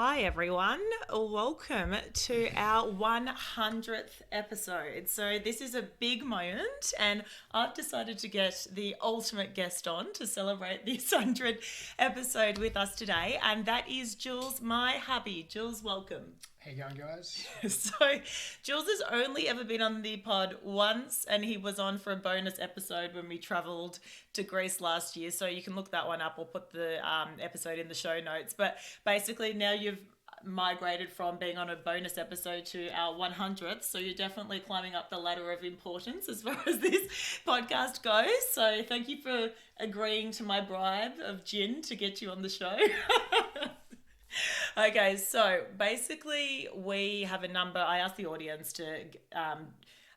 Hi everyone, welcome to our 100th episode. So this is a big moment and I've decided to get the ultimate guest on to celebrate this 100th episode with us today, and that is Jules, my hubby. Jules, welcome. How you going, guys? So Jules has only ever been on the pod once, and he was on for a bonus episode when we travelled to Greece last year. So you can look that one up. We'll put the episode in the show notes. But basically now you've migrated from being on a bonus episode to our 100th. So you're definitely climbing up the ladder of importance as far as this podcast goes. So thank you for agreeing to my bribe of gin to get you on the show. Okay, so basically we have a number. I asked the audience to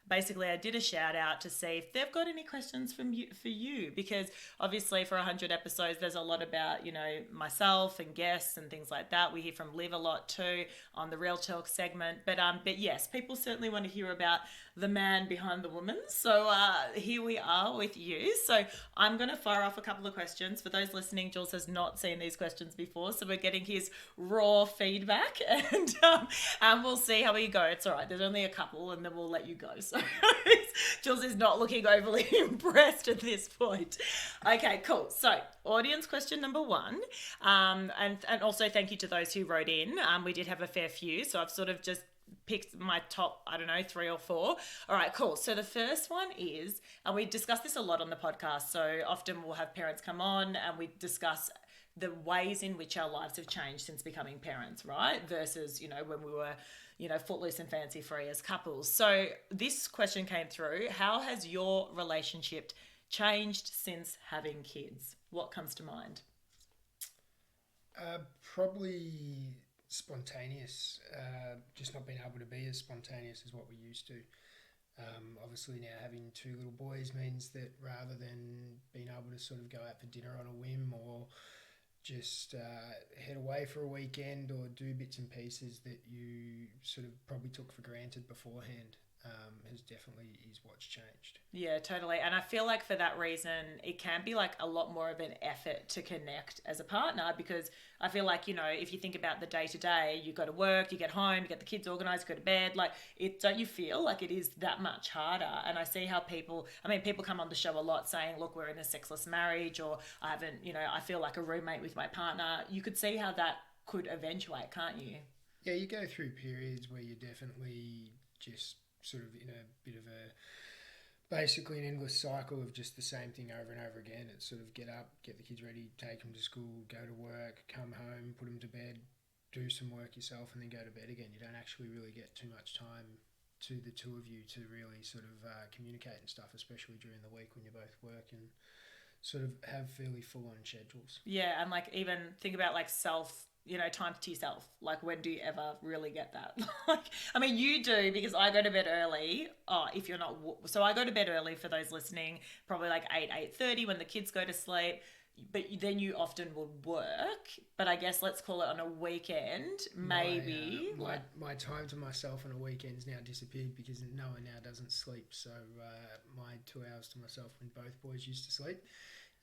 basically I did a shout out to see if they've got any questions from you for you, because obviously for 100 episodes there's a lot about, you know, myself and guests and things like that. We hear from Liv a lot too on the Real Talk segment, but yes, people certainly want to hear about the man behind the woman. So here we are with you. So I'm going to fire off a couple of questions. For those listening, Jules has not seen these questions before, so we're getting his raw feedback, and we'll see how we go. It's all right. There's only a couple, and then we'll let you go. So Jules is not looking overly impressed at this point. Okay, cool. So audience question number one, and also thank you to those who wrote in. We did have a fair few, so I've sort of just picked my top, I don't know, 3 or 4. All right, cool. So the first one is, and we discuss this a lot on the podcast, so often we'll have parents come on and we discuss the ways in which our lives have changed since becoming parents, right? Versus, you know, when we were, you know, footloose and fancy free as couples. So this question came through: how has your relationship changed since having kids? What comes to mind? Probably spontaneous. Just not being able to be as spontaneous as what we used to. Obviously now having 2 little boys means that rather than being able to sort of go out for dinner on a whim or just head away for a weekend or do bits and pieces that you sort of probably took for granted beforehand, has definitely is what's changed. Yeah, totally. And I feel like for that reason, it can be like a lot more of an effort to connect as a partner, because I feel like, you know, if you think about the day to day, you go to work, you get home, you get the kids organized, go to bed, like don't you feel like it is that much harder? And I see how people come on the show a lot saying, look, we're in a sexless marriage, or I haven't, you know, I feel like a roommate with my partner. You could see how that could eventuate, can't you? Yeah, you go through periods where you're definitely just sort of in a bit of a basically an endless cycle of just the same thing over and over again. It's sort of get up, get the kids ready, take them to school, go to work, come home, put them to bed, do some work yourself, and then go to bed again. You don't actually really get too much time to the two of you to really sort of communicate and stuff, especially during the week when you both work and sort of have fairly full-on schedules. Yeah, and like even think about like self, you know, time to yourself. Like when do you ever really get that? Like, I mean, you do, because I go to bed early. Oh, if you're not, so I go to bed early for those listening, probably like 8:30 when the kids go to sleep. But then you often will work. But I guess let's call it on a weekend, maybe. My time to myself on a weekend's now disappeared because Noah now doesn't sleep. So my 2 hours to myself when both boys used to sleep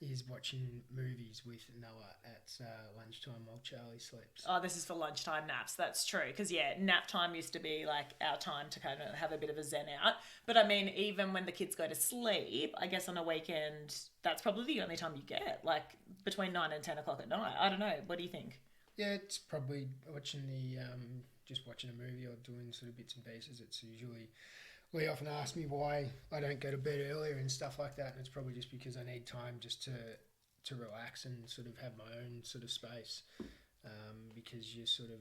is watching movies with Noah at lunchtime while Charlie sleeps. Oh, this is for lunchtime naps. That's true. Because, yeah, nap time used to be like our time to kind of have a bit of a zen out. But I mean, even when the kids go to sleep, I guess on a weekend, that's probably the only time you get, like between 9 and 10 o'clock at night. I don't know. What do you think? Yeah, it's probably watching just watching a movie or doing sort of bits and pieces. It's usually, Lee often asks me why I don't go to bed earlier and stuff like that, and it's probably just because I need time just to relax and sort of have my own sort of space, because you're sort of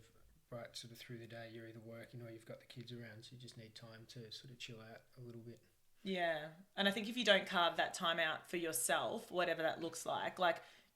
right sort of through the day you're either working or you've got the kids around, so you just need time to sort of chill out a little bit. Yeah. And I think if you don't carve that time out for yourself, whatever that looks like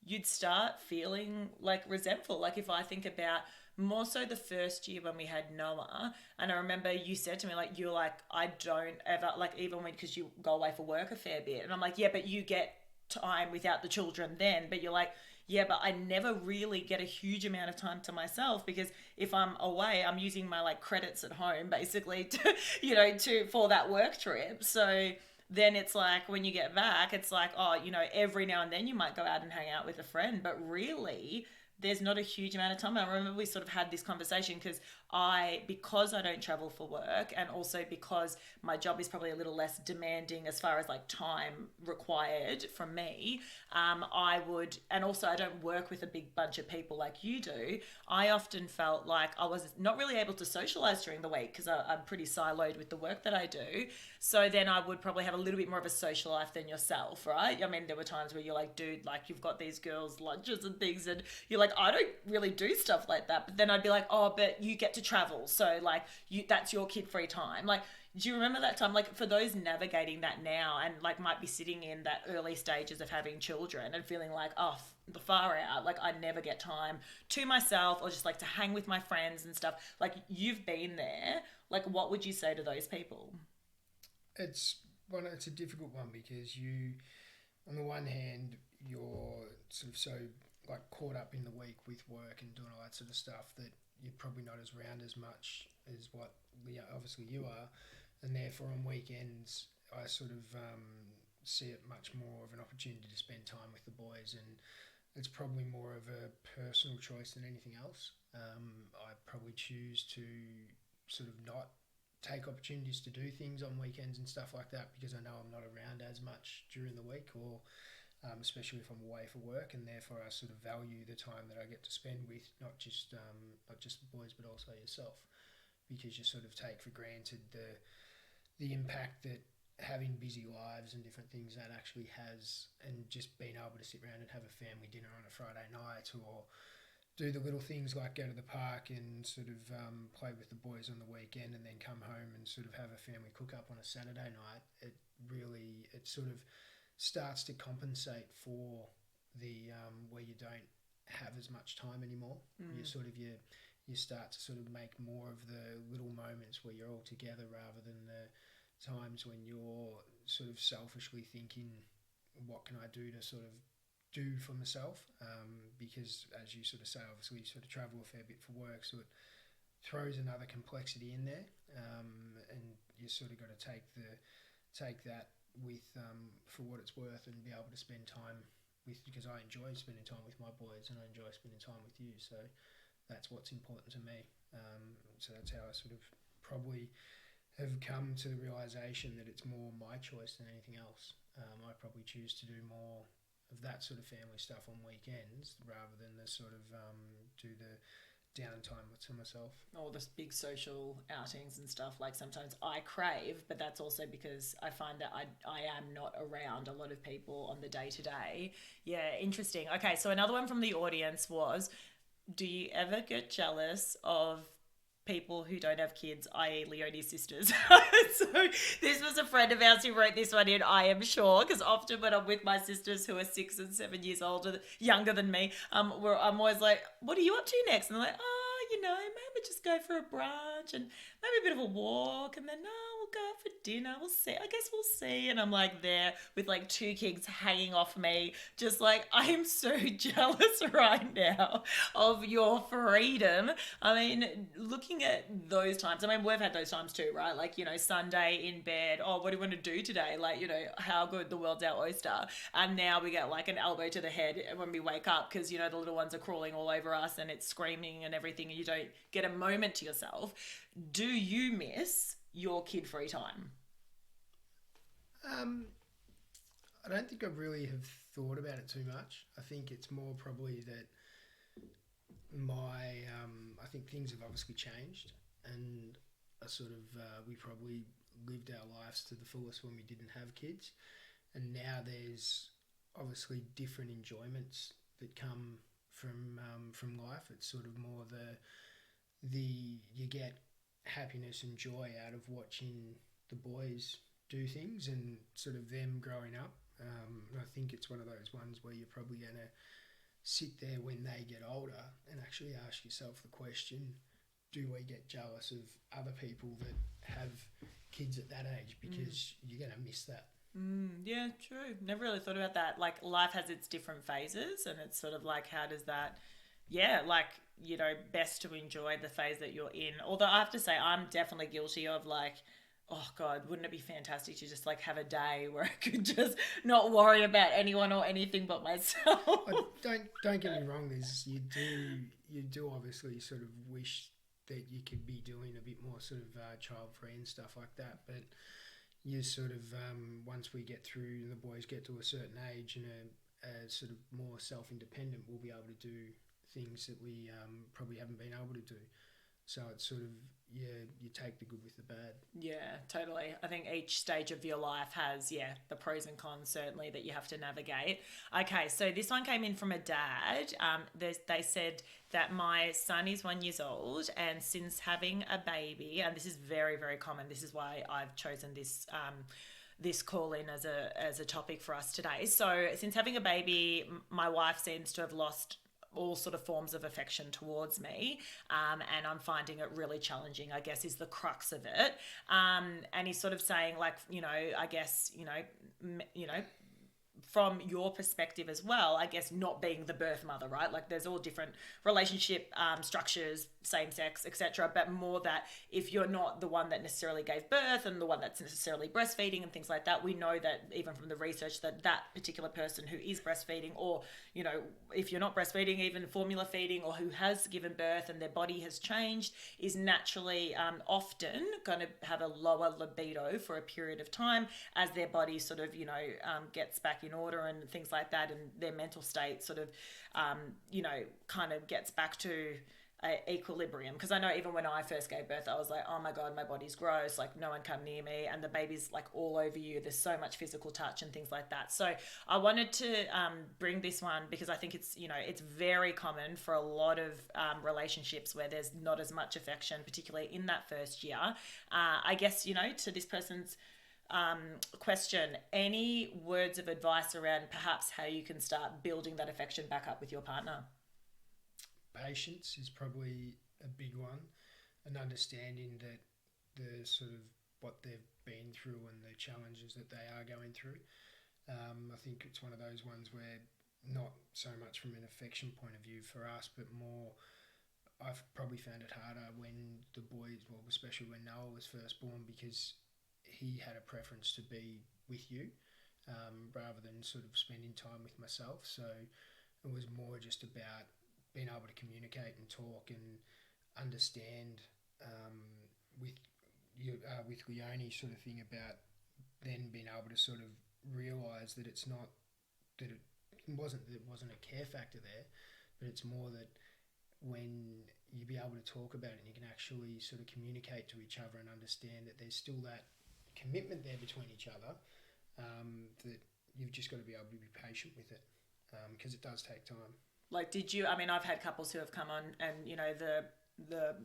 you'd start feeling like resentful. Like if I think about more so the first year when we had Noah, and I remember you said to me, like, you're like, I don't ever, like, even when, because you go away for work a fair bit, and I'm like, yeah, but you get time without the children then, but you're like, yeah, but I never really get a huge amount of time to myself, because if I'm away, I'm using my like credits at home basically to, you know, for that work trip. So then it's like when you get back, it's like, oh, you know, every now and then you might go out and hang out with a friend, but really there's not a huge amount of time. I remember we sort of had this conversation because I don't travel for work, and also because my job is probably a little less demanding as far as like time required from me. And also I don't work with a big bunch of people like you do. I often felt like I was not really able to socialize during the week because I'm pretty siloed with the work that I do. So then I would probably have a little bit more of a social life than yourself, right? I mean, there were times where you're like, dude, like you've got these girls' lunches and things, and you're like, I don't really do stuff like that. But then I'd be like, oh, but you get to travel, so like that's your kid free time. Like, do you remember that time? Like, for those navigating that now and like might be sitting in that early stages of having children and feeling like, oh, the far out, like I never get time to myself or just like to hang with my friends and stuff. Like, you've been there. Like, what would you say to those people? It's a difficult one because you, on the one hand, you're sort of so like caught up in the week with work and doing all that sort of stuff that you're probably not as around as much as what obviously you are, and therefore on weekends I sort of see it much more of an opportunity to spend time with the boys, and it's probably more of a personal choice than anything else. I probably choose to sort of not take opportunities to do things on weekends and stuff like that because I know I'm not around as much during the week, or especially if I'm away for work, and therefore I sort of value the time that I get to spend with not just the boys but also yourself, because you sort of take for granted the impact that having busy lives and different things that actually has, and just being able to sit around and have a family dinner on a Friday night, or do the little things like go to the park and sort of play with the boys on the weekend, and then come home and sort of have a family cook up on a Saturday night. It sort of starts to compensate for the where you don't have as much time anymore. You start to sort of make more of the little moments where you're all together rather than the times when you're sort of selfishly thinking, what can I do to sort of do for myself, because as you sort of say, obviously you sort of travel a fair bit for work, so it throws another complexity in there, and you sort of got to take that with for what it's worth, and be able to spend time with, because I enjoy spending time with my boys and I enjoy spending time with you, so that's what's important to me. So that's how I sort of probably have come to the realisation that it's more my choice than anything else. I probably choose to do more of that sort of family stuff on weekends rather than the sort of do the downtime to myself. Or the big social outings and stuff. Like, sometimes I crave, but that's also because I find that I am not around a lot of people on the day to day. Yeah, interesting. Okay, so another one from the audience was, do you ever get jealous of people who don't have kids, i.e. Leonie's sisters? So this was a friend of ours who wrote this one in, I am sure, because often when I'm with my sisters who are 6 and 7 years younger than me, I'm always like, what are you up to next? And they're like, oh, maybe just go for a brunch and maybe a bit of a walk, and then no, we'll go out for dinner, we'll see, I guess we'll see. And I'm like there with like 2 kids hanging off me, just like, I am so jealous right now of your freedom. I mean, looking at those times, I mean, we've had those times too, right? Like, Sunday in bed, oh, what do you want to do today? Like, how good, the world's our oyster. And now we get like an elbow to the head when we wake up because, the little ones are crawling all over us and it's screaming and everything, and you don't get a moment to yourself. Do you miss your kid-free time? I don't think I really have thought about it too much. I think it's more probably that I think things have obviously changed, and we probably lived our lives to the fullest when we didn't have kids, and now there's obviously different enjoyments that come from life. It's sort of more you get happiness and joy out of watching the boys do things and sort of them growing up. I think it's one of those ones where you're probably going to sit there when they get older and actually ask yourself the question, do we get jealous of other people that have kids at that age? Because you're going to miss that. Yeah, true. Never really thought about that. Like, life has its different phases, and it's sort of like, how does that, best to enjoy the phase that you're in. Although I have to say, I'm definitely guilty of like oh God, wouldn't it be fantastic to just like have a day where I could just not worry about anyone or anything but myself? Don't get me wrong. There's you do obviously sort of wish that you could be doing a bit more sort of child free and stuff like that, but you sort of once we get through and the boys get to a certain age and are sort of more self independent, we'll be able to do things that we probably haven't been able to do. So it's sort of, yeah, you take the good with the bad. Yeah, totally. I think each stage of your life has, yeah, the pros and cons certainly that you have to navigate. Okay, so this one came in from a dad. They said that my son is 1 year old, and since having a baby, and this is very, very common, this is why I've chosen this this call in as a topic for us today. So since having a baby, my wife seems to have lost all sort of forms of affection towards me, and I'm finding it really challenging, I guess, is the crux of it. And he's sort of saying, like, I guess, from your perspective as well, I guess, not being the birth mother, right? Like there's all different relationship structures, same sex, etc. But more that if you're not the one that necessarily gave birth and the one that's necessarily breastfeeding and things like that, we know that even from the research that that particular person who is breastfeeding, or, if you're not breastfeeding, even formula feeding, or who has given birth and their body has changed, is naturally often going to have a lower libido for a period of time as their body sort of, gets back in order and things like that, and their mental state sort of, kind of gets back to equilibrium. Because I know even when I first gave birth, I was like, oh my God, my body's gross, like no one come near me, and the baby's like all over you, there's so much physical touch and things like that. So I wanted to bring this one because I think it's, it's very common for a lot of relationships where there's not as much affection, particularly in that first year. I guess, to this person's question, any words of advice around perhaps how you can start building that affection back up with your partner? Patience is probably a big one, and understanding that the sort of what they've been through and the challenges that they are going through. I think it's one of those ones where not so much from an affection point of view for us, but more I've probably found it harder when the boys, well, especially when Noah was first born, because he had a preference to be with you rather than sort of spending time with myself. So it was more just about being able to communicate and talk and understand with with Leonie sort of thing about then being able to sort of realise that it's not that it wasn't a care factor there, but it's more that when you be able to talk about it and you can actually sort of communicate to each other and understand that there's still that commitment there between each other, that you've just got to be able to be patient with it because it does take time. Like, I've had couples who have come on and, the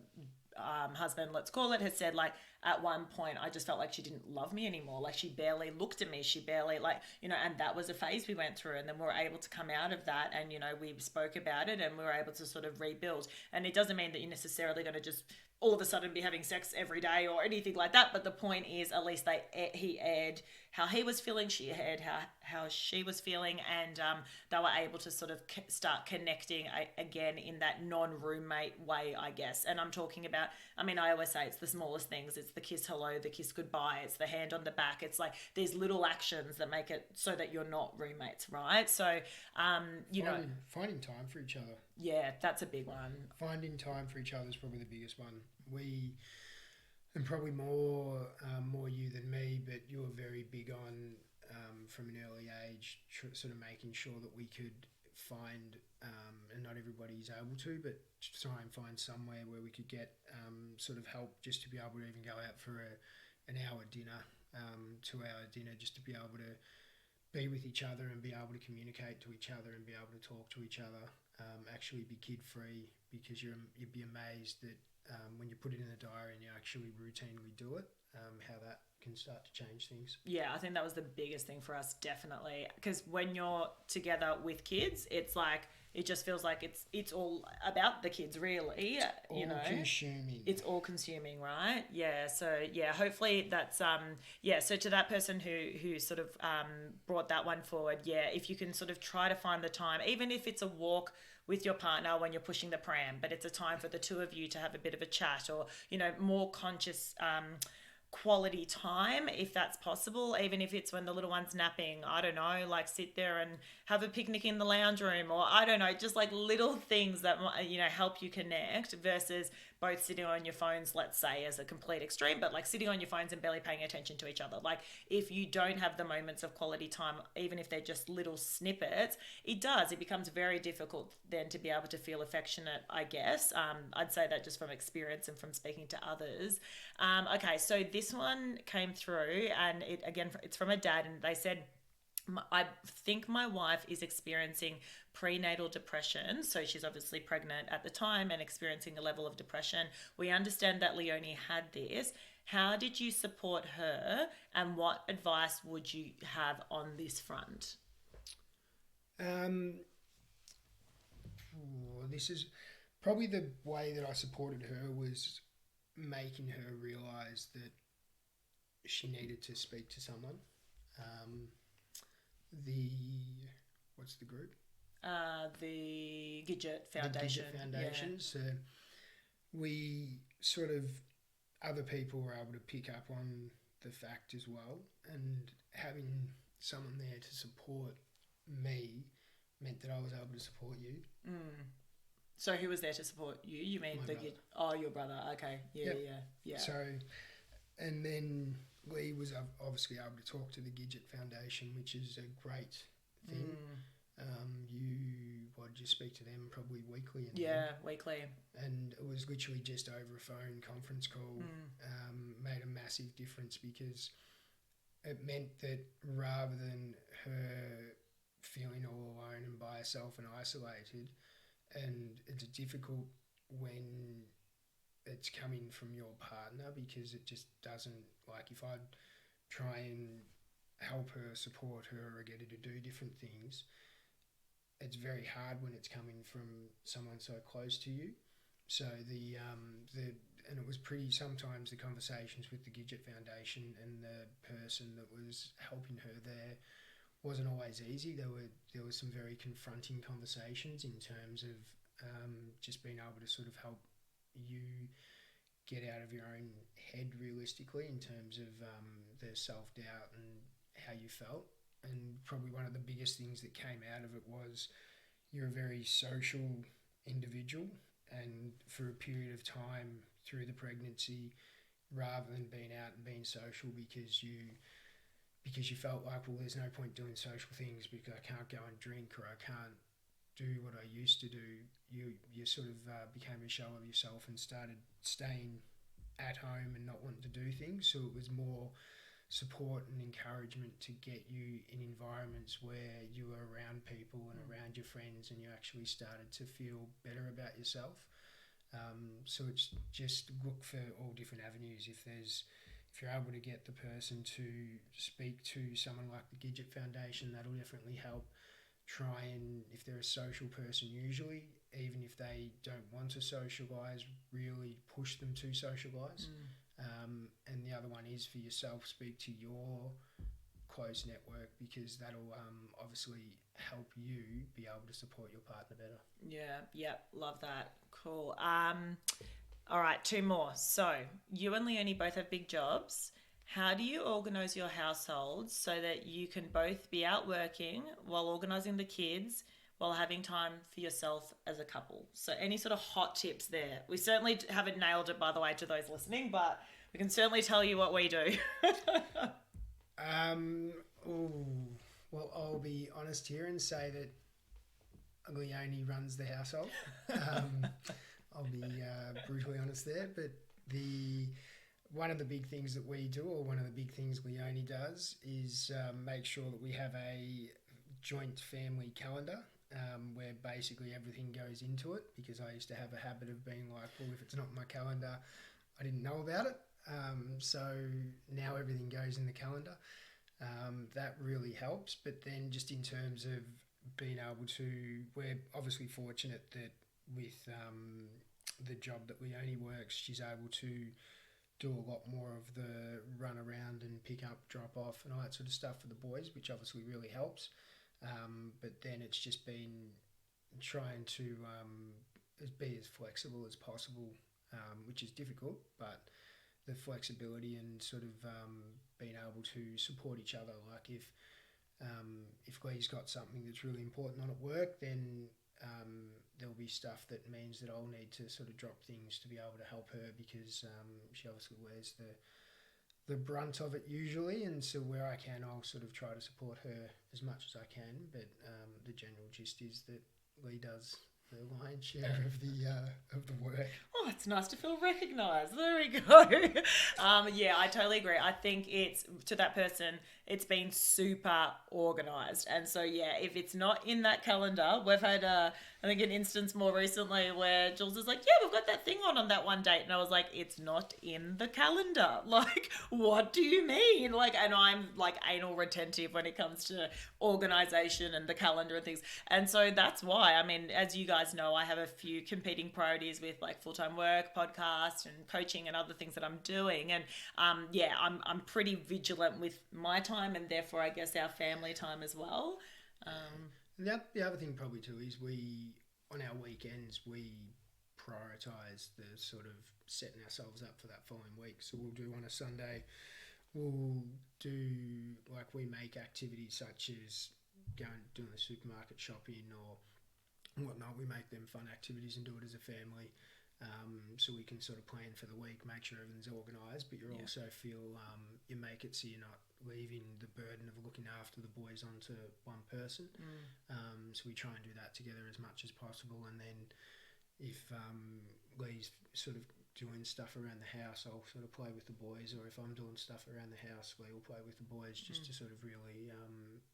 husband, let's call it, has said, like, at one point, I just felt like she didn't love me anymore. Like, she barely looked at me. She barely, like, and that was a phase we went through. And then we were able to come out of that and, we spoke about it and we were able to sort of rebuild. And it doesn't mean that you're necessarily going to just all of a sudden be having sex every day or anything like that. But the point is, at least he aired how he was feeling, she aired how she was feeling, and they were able to sort of start connecting again in that non-roommate way, I guess. And I'm talking about, I always say it's the smallest things. It's the kiss hello, the kiss goodbye, it's the hand on the back. It's like these little actions that make it so that you're not roommates, right? So, Finding time for each other. Yeah, that's a big one. Finding time for each other is probably the biggest one. And probably more you than me, but you were very big on from an early age, sort of making sure that we could find, and not everybody's able to, but try and find somewhere where we could get sort of help just to be able to even go out for an hour dinner, 2 hour dinner, just to be able to be with each other and be able to communicate to each other and be able to talk to each other, actually be kid free, because you'd be amazed that when you put it in a diary and you actually routinely do it, how that can start to change things. Yeah, I think that was the biggest thing for us, definitely. Because when you're together with kids, it's like, it just feels like it's all about the kids, really. Consuming. It's all consuming, right? Yeah. So yeah, hopefully that's So to that person who sort of brought that one forward, yeah, if you can sort of try to find the time, even if it's a walk with your partner when you're pushing the pram, but it's a time for the two of you to have a bit of a chat, or more conscious quality time if that's possible, even if it's when the little one's napping. I don't know, like sit there and have a picnic in the lounge room, or I don't know, just like little things that help you connect versus both sitting on your phones, let's say, as a complete extreme, but like sitting on your phones and barely paying attention to each other. Like if you don't have the moments of quality time, even if they're just little snippets, it becomes very difficult then to be able to feel affectionate, I guess. I'd say that just from experience and from speaking to others. Okay, so this one came through, and it's from a dad, and they said, I think my wife is experiencing prenatal depression. So she's obviously pregnant at the time and experiencing a level of depression. We understand that Leonie had this. How did you support her, and what advice would you have on this front? Um, this is probably the way that I supported her was making her realise that she needed to speak to someone. Um, the what's the group? The Gidget Foundation. The Gidget Foundation. Yeah. So we sort of, other people were able to pick up on the fact as well, and having someone there to support me meant that I was able to support you. Mm. So who was there to support you? You mean My brother. Oh, your brother. Okay. Yeah, Yep. yeah. So, and then Lee was obviously able to talk to the Gidget Foundation, which is a great thing. What did you speak to them probably weekly? Weekly. And it was literally just over a phone conference call. Made a massive difference because it meant that rather than her feeling all alone and by herself and isolated, and it's difficult when it's coming from your partner because it just doesn't, like if I'd try and help her, support her or get her to do different things, it's very hard when it's coming from someone so close to you. So and it was pretty, sometimes the conversations with the Gidget Foundation and the person that was helping her there wasn't always easy. There was some very confronting conversations in terms of just being able to sort of help you get out of your own head realistically in terms of the self-doubt and how you felt. And probably one of the biggest things that came out of it was you're a very social individual, and for a period of time through the pregnancy, rather than being out and being social because you felt like, well, there's no point doing social things because I can't go and drink or I can't do what I used to do, you sort of became a shell of yourself and started staying at home and not wanting to do things. So it was more support and encouragement to get you in environments where you were around people and around your friends, and you actually started to feel better about yourself. So it's just look for all different avenues. If you're able to get the person to speak to someone like the Gidget Foundation, that'll definitely help. Try and, if they're a social person usually, even if they don't want to socialise, really push them to socialise. And the other one is for yourself, speak to your close network because that'll obviously help you be able to support your partner better. Yeah, love that. Cool. All right, two more. So you and Leonie both have big jobs. How do you organise your household so that you can both be out working while organising the kids while having time for yourself as a couple? So any sort of hot tips there? We certainly haven't nailed it, by the way, to those listening, but we can certainly tell you what we do. Well, I'll be honest here and say that Leonie runs the household. I'll be brutally honest there, but one of the big things that we do, or one of the big things Leonie does, is make sure that we have a joint family calendar where basically everything goes into it, because I used to have a habit of being like, well, if it's not in my calendar, I didn't know about it. So now everything goes in the calendar. That really helps. But then just in terms of being able to, we're obviously fortunate that with the job that Leonie works, she's able to do a lot more of the run around and pick up, drop off and all that sort of stuff for the boys, which obviously really helps. But then it's just been trying to be as flexible as possible, which is difficult, but the flexibility and sort of being able to support each other. Like if Glee's got something that's really important on at work, then there'll be stuff that means that I'll need to sort of drop things to be able to help her, because she obviously wears the brunt of it usually, and so where I can, I'll sort of try to support her as much as I can. But the general gist is that Lee does the lion's share of the work. Oh, it's nice to feel recognised. There we go. Yeah, I totally agree. I think it's, to that person, it's been super organised. And so, yeah, if it's not in that calendar, we've had, I think, an instance more recently where Jules is like, yeah, we've got that thing on that one date. And I was like, it's not in the calendar. Like, what do you mean? Like, and I'm like anal retentive when it comes to organisation and the calendar and things. And so that's why, I mean, as you guys know, I have a few competing priorities with like full-time work, podcast and coaching and other things that I'm doing. And yeah, I'm pretty vigilant with my time, and therefore I guess our family time as well. The other thing probably too is on our weekends, we prioritise the sort of setting ourselves up for that following week. So we'll do on a Sunday, we'll do, like, we make activities such as doing the supermarket shopping or whatnot. We make them fun activities and do it as a family, so we can sort of plan for the week, make sure everything's organised, but you also feel you make it so you're not leaving the burden of looking after the boys onto one person. So we try and do that together as much as possible, and then if Lee's sort of doing stuff around the house, I'll sort of play with the boys, or if I'm doing stuff around the house, Lee will play with the boys, just to sort of really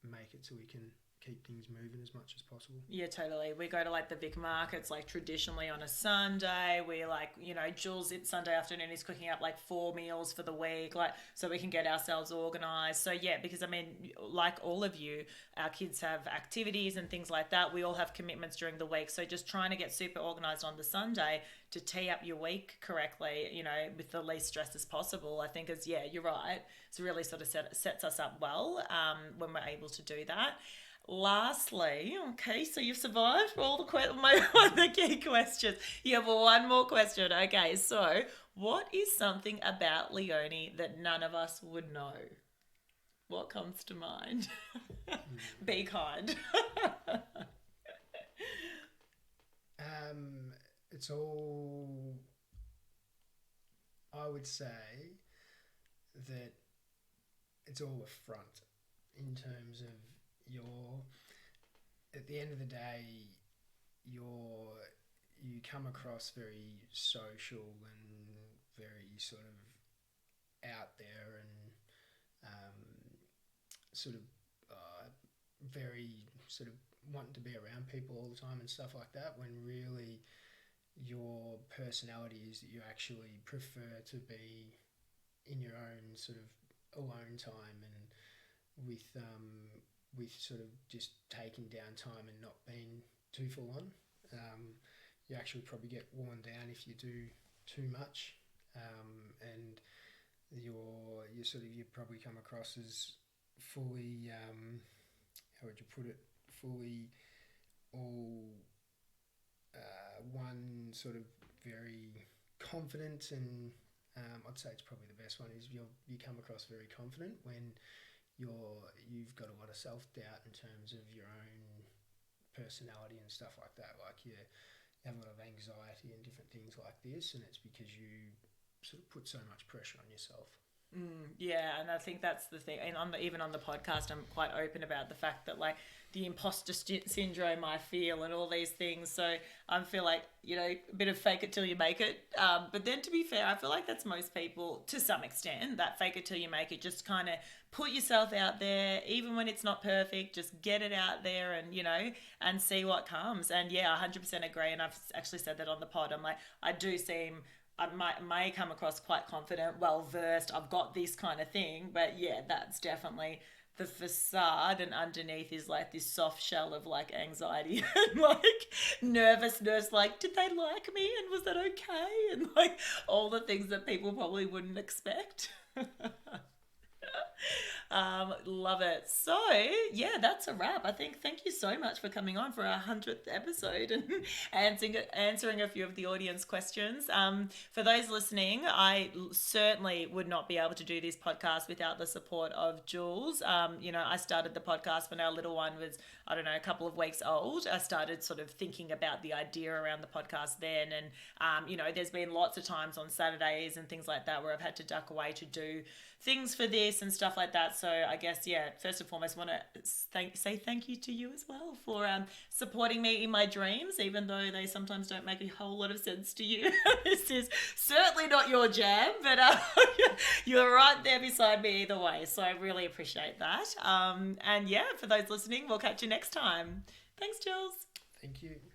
make it so we can keep things moving as much as possible. Yeah, totally. We go to like the Vic markets like traditionally on a Sunday. We like, you know, Jules, it's Sunday afternoon, he's cooking up like 4 meals for the week, like, so we can get ourselves organised. So yeah, because I mean, like all of you, our kids have activities and things like that. We all have commitments during the week. So just trying to get super organised on the Sunday to tee up your week correctly, you know, with the least stress as possible, I think is, yeah, you're right. It's really sort of sets us up well when we're able to do that. Lastly, okay, so you've survived all the key questions. You have one more question. Okay, so what is something about Leonie that none of us would know? What comes to mind? Be kind. It's all, I would say that it's all a front in terms of at the end of the day, you come across very social and very sort of out there and sort of very sort of wanting to be around people all the time and stuff like that, when really your personality is that you actually prefer to be in your own sort of alone time and with sort of just taking down time and not being too full on. You actually probably get worn down if you do too much, and you probably come across as fully, how would you put it, fully all one sort of very confident, and I'd say it's probably the best one is you come across very confident when you've got a lot of self-doubt in terms of your own personality and stuff like that. Like you have a lot of anxiety and different things like this, and it's because you sort of put so much pressure on yourself. Yeah, and I think that's the thing. And even on the podcast, I'm quite open about the fact that like the imposter syndrome I feel and all these things. So I feel like, you know, a bit of fake it till you make it. But then to be fair, I feel like that's most people to some extent, that fake it till you make it. Just kind of put yourself out there, even when it's not perfect, just get it out there and, you know, and see what comes. And yeah, 100% agree. And I've actually said that on the pod. I'm like, I do seem... I may come across quite confident, well-versed, I've got this kind of thing, but yeah, that's definitely the facade, and underneath is like this soft shell of like anxiety and like nervousness, like, did they like me and was that okay? And like all the things that people probably wouldn't expect. Love it. So, yeah, that's a wrap. I think thank you so much for coming on for our 100th episode and answering a few of the audience questions. For those listening, I certainly would not be able to do this podcast without the support of Jules. I started the podcast when our little one was, I don't know, a couple of weeks old. I started sort of thinking about the idea around the podcast then. And, there's been lots of times on Saturdays and things like that where I've had to duck away to do things for this and stuff like that. So I guess, yeah, first and foremost, want to say thank you to you as well for supporting me in my dreams, even though they sometimes don't make a whole lot of sense to you. This is certainly not your jam, but you're right there beside me either way. So I really appreciate that. And yeah, for those listening, we'll catch you next time. Thanks, Jules. Thank you.